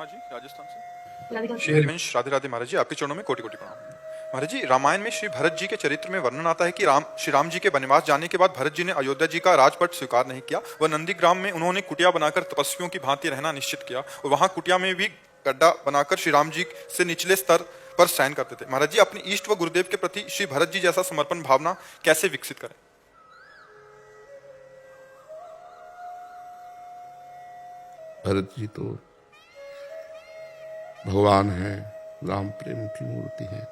जी राजस्थान से श्री हरिवंश। राधे राधे महाराज जी, आपके चरणों में कोटि कोटि प्रणाम। महाराज जी, रामायण में श्री भरत जी के चरित्र में वर्णन आता है कि श्री राम जी के वनवास जाने के बाद भरत जी ने अयोध्या जी का राजपट स्वीकार नहीं किया। वह नंदीग्राम में उन्होंने कुटिया बनाकर तपस्वियों की भांति रहना निश्चित किया और वहां कुटिया में भी गड्ढा बनाकर श्री राम जी से निचले स्तर पर शयन करते थे। महाराज जी, अपने इष्ट व गुरुदेव के प्रति श्री भरत जी जैसा समर्पण भावना कैसे विकसित करें? भरत जी तो भगवान है, राम प्रेम की मूर्ति है।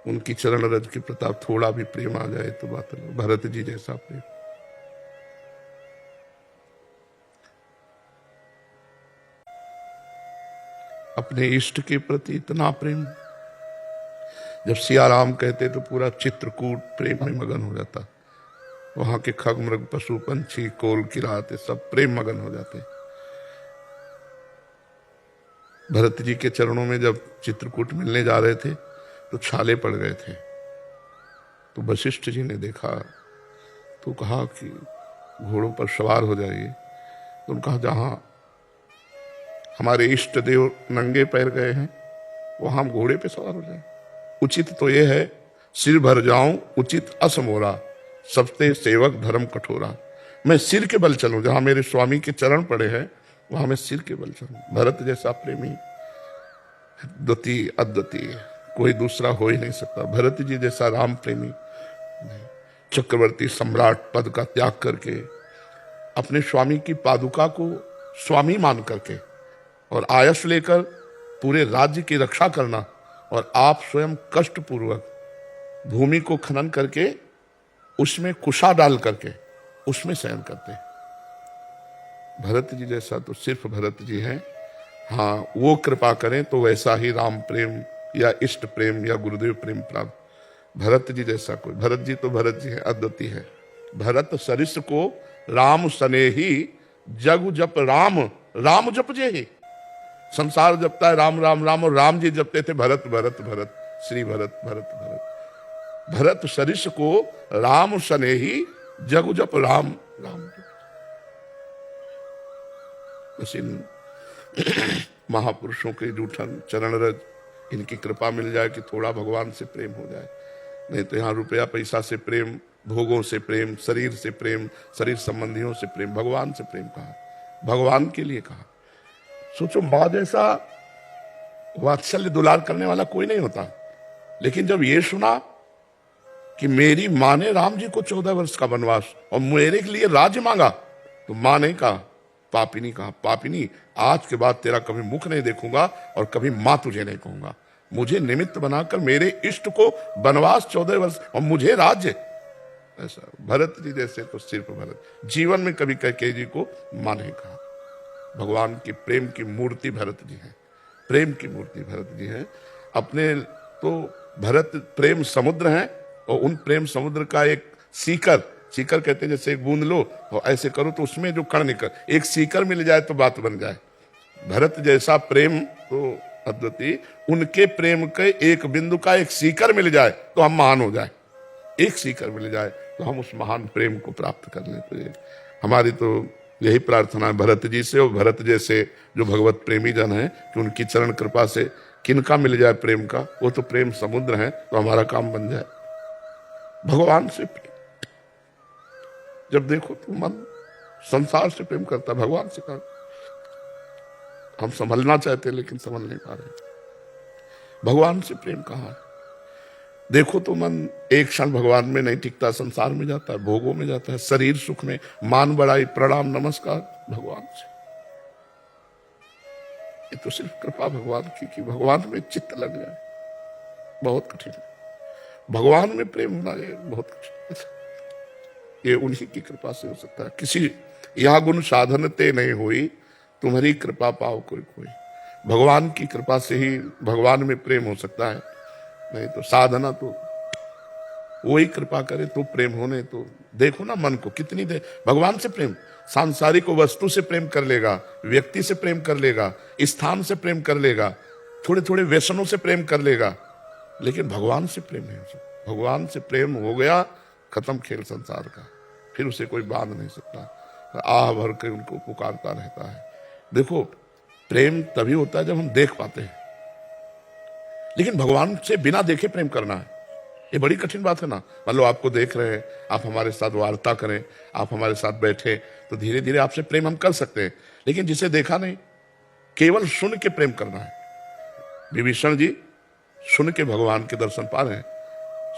उनकी चरण रज के प्रताप थोड़ा भी प्रेम आ जाए तो बात अलग। भरत जी जैसा प्रेम अपने इष्ट के प्रति इतना प्रेम, जब सिया राम कहते तो पूरा चित्रकूट प्रेम में मगन हो जाता। वहां के खग मृग पशु पंछी कोल किराते सब प्रेम मगन हो जाते। भरत जी के चरणों में जब चित्रकूट मिलने जा रहे थे तो छाले पड़ गए थे। तो वशिष्ठ जी ने देखा तो कहा कि घोड़ों पर सवार हो जाइए। तो उन्होंने कहा जहां हमारे इष्ट देव नंगे पैर गए हैं वहां हम घोड़े पे सवार हो जाएं। उचित तो यह है सिर भर जाऊं उचित असमोरा, सबते सेवक धर्म कठोरा। मैं सिर के बल चलूं, जहां मेरे स्वामी के चरण पड़े हैं वहां मैं सिर के बल चलूं। भरत जैसा प्रेमी द्वितीय अद्वितीय कोई दूसरा हो ही नहीं सकता। भरत जी जैसा राम प्रेमी चक्रवर्ती सम्राट पद का त्याग करके अपने स्वामी की पादुका को स्वामी मान करके और आयस लेकर पूरे राज्य की रक्षा करना, और आप स्वयं कष्ट पूर्वक भूमि को खनन करके उसमें कुशा डाल करके उसमें शयन करते हैं। भरत जी जैसा तो सिर्फ भरत जी हैं। हाँ, वो कृपा करें तो वैसा ही राम प्रेम या इष्ट प्रेम या गुरुदेव प्रेम प्राप्त। भरत जी जैसा कोई, भरत जी तो भरत जी है, अद्वितीय है। भरत सरिस को राम सनेही, जग जप राम राम जप जे ही। संसार जपता है राम राम राम, और राम जी जपते थे भरत भरत भरत, श्री भरत भरत भरत। भरत सरिस को राम सनेही, जग जप राम राम। बस इन महापुरुषों के जूठन चरण रज, इनकी कृपा मिल जाए कि थोड़ा भगवान से प्रेम हो जाए। नहीं तो यहाँ रुपया पैसा से प्रेम, भोगों से प्रेम, शरीर से प्रेम, शरीर संबंधियों से प्रेम, भगवान से प्रेम कहा, भगवान के लिए कहा। सोचो, मां जैसा वात्सल्य दुलार करने वाला कोई नहीं होता। लेकिन जब ये सुना कि मेरी मां ने राम जी को 14 वर्ष का वनवास और मेरे लिए राज्य मांगा, तो मां ने कहा, पापिनी कहा, पापिनी आज के बाद तेरा कभी मुख नहीं देखूंगा और कभी मां तुझे नहीं कहूंगा। मुझे निमित्त बनाकर मेरे इष्ट को वनवास 14 वर्ष और मुझे राज्य। ऐसा भरत जी जैसे तो सिर्फ भरत, जीवन में कभी कैकेयी जी को मां नहीं कहा। भगवान की प्रेम की मूर्ति भरत जी है, प्रेम की मूर्ति भरत जी है। अपने तो भरत प्रेम समुद्र है, और उन प्रेम समुद्र का एक सीकर, सीकर कहते हैं जैसे एक बूंद लो और ऐसे करो तो उसमें जो कण निकल, एक सीकर मिल जाए तो बात बन जाए। भरत जैसा प्रेम तो अद्वितीय, उनके प्रेम के एक बिंदु का एक सीकर मिल जाए तो हम महान हो जाए। एक सीकर मिल जाए तो हम उस महान प्रेम को प्राप्त कर लें। तो हमारी तो यही प्रार्थना है भरत जी से और भरत जैसे जो भगवत प्रेमी जन हैं कि उनकी चरण कृपा से किनका मिल जाए प्रेम का, वो तो प्रेम समुद्र है, तो हमारा काम बन जाए। भगवान से प्रेम, जब देखो तो मन संसार से प्रेम करता, भगवान से कर। हम संभलना चाहते लेकिन संभल नहीं पा रहे। भगवान से प्रेम कहाँ है? देखो तो मन एक क्षण भगवान में नहीं टिकता, संसार में जाता है, भोगों में जाता है, शरीर सुख में, मान बढ़ाई प्रणाम नमस्कार भगवान से। ये तो सिर्फ कृपा भगवान की कि भगवान में चित्त लग जाए, बहुत कठिन है। भगवान में प्रेम होना ये बहुत कठिन है। ये उन्हीं की कृपा से हो सकता है। किसी यह गुण साधन ते नहीं हुई, तुम्हारी कृपा पाओ कोई कोई। भगवान की कृपा से ही भगवान में प्रेम हो सकता है, नहीं तो साधना तो वही कृपा करे तो प्रेम होने। तो देखो ना मन को कितनी देर भगवान से प्रेम, सांसारिक वस्तु से प्रेम कर लेगा, व्यक्ति से प्रेम कर लेगा, स्थान से प्रेम कर लेगा, थोड़े थोड़े व्यसनों से प्रेम कर लेगा, लेकिन भगवान से प्रेम नहीं हो सकता। भगवान से प्रेम हो गया, खत्म खेल संसार का, फिर उसे कोई बांध नहीं सकता। आह भर के उनको पुकारता रहता है। देखो प्रेम तभी होता है जब हम देख पाते हैं, लेकिन भगवान से बिना देखे प्रेम करना है, ये बड़ी कठिन बात है ना। मान लो आपको देख रहे हैं, आप हमारे साथ वार्ता करें, आप हमारे साथ बैठे, तो धीरे धीरे आपसे प्रेम हम कर सकते हैं, लेकिन जिसे देखा नहीं, केवल सुन के प्रेम करना है। विभीषण जी सुन के भगवान के दर्शन पा रहे हैं।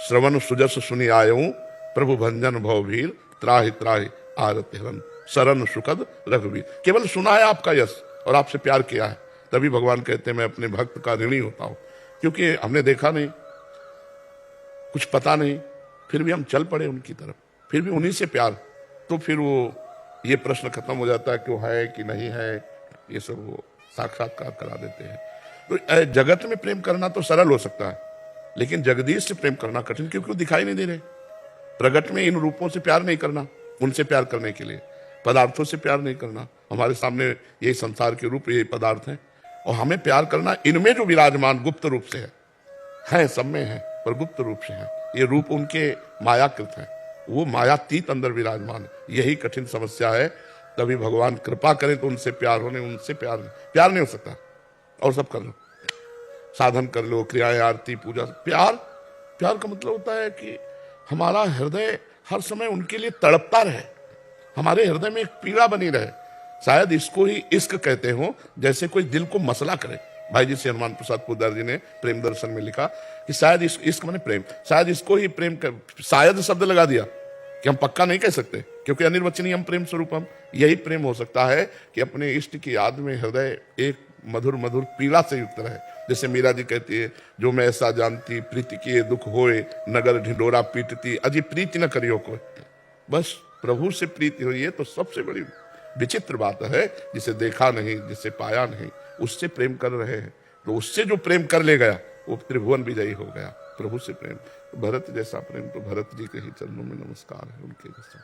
श्रवण सुजस सुनि आयऊ, प्रभु भंजन भवभीर, त्राहि त्राहि आरत हिरन, शरण सुखद रघुवीर। केवल सुना है आपका यश और आपसे प्यार किया है, तभी भगवान कहते हैं मैं अपने भक्त का ऋणी होता हूं, क्योंकि हमने देखा नहीं, कुछ पता नहीं, फिर भी हम चल पड़े उनकी तरफ, फिर भी उन्हीं से प्यार। तो फिर वो ये प्रश्न खत्म हो जाता है कि वो है कि नहीं है, ये सब वो साक्षात्कार करा देते हैं। तो जगत में प्रेम करना तो सरल हो सकता है, लेकिन जगदीश से प्रेम करना कठिन, क्योंकि वो दिखाई नहीं दे रहे। प्रगट में इन रूपों से प्यार नहीं करना, उनसे प्यार करने के लिए पदार्थों से प्यार नहीं करना। हमारे सामने यही संसार के रूप, यही पदार्थ हैं, और हमें प्यार करना इनमें जो विराजमान गुप्त रूप से है, सब में है पर गुप्त रूप से है। ये रूप उनके मायाकृत है, वो मायातीत अंदर विराजमान है। यही कठिन समस्या है। तभी भगवान कृपा करें तो उनसे प्यार होने, उनसे प्यार नहीं हो सकता। और सब कर लो, साधन कर लो, क्रियाएं, आरती, पूजा, प्यार का मतलब होता है कि हमारा हृदय हर समय उनके लिए तड़पता रहे, हमारे हृदय में एक पीड़ा बनी रहे। शायद इसको ही इश्क कहते हो, जैसे कोई दिल को मसला करे। भाई जी से हनुमान प्रसाद पोद्दार जी ने प्रेम दर्शन में लिखा कि शायद इश्क माने प्रेम, शायद इसको ही प्रेम शायद शब्द लगा दिया कि हम पक्का नहीं कह सकते, क्योंकि अनिर्वचनीय हम प्रेम स्वरूप हम। यही प्रेम हो सकता है कि अपने इष्ट की याद में हृदय एक मधुर मधुर पीड़ा से युक्त रहे। जैसे मीरा जी कहती है, जो मैं ऐसा जानती प्रीति किए दुख होए, नगर ढिंडोरा पीटती, अजी प्रीति न करियो कोई। बस प्रभु से प्रीति हुई है तो सबसे बड़ी विचित्र बात है। जिसे देखा नहीं, जिसे पाया नहीं, उससे प्रेम कर रहे हैं, तो उससे जो प्रेम कर ले गया वो त्रिभुवन विजयी हो गया। प्रभु से प्रेम, भरत जैसा प्रेम तो भरत जी के ही चरणों में नमस्कार है, उनके जैसा।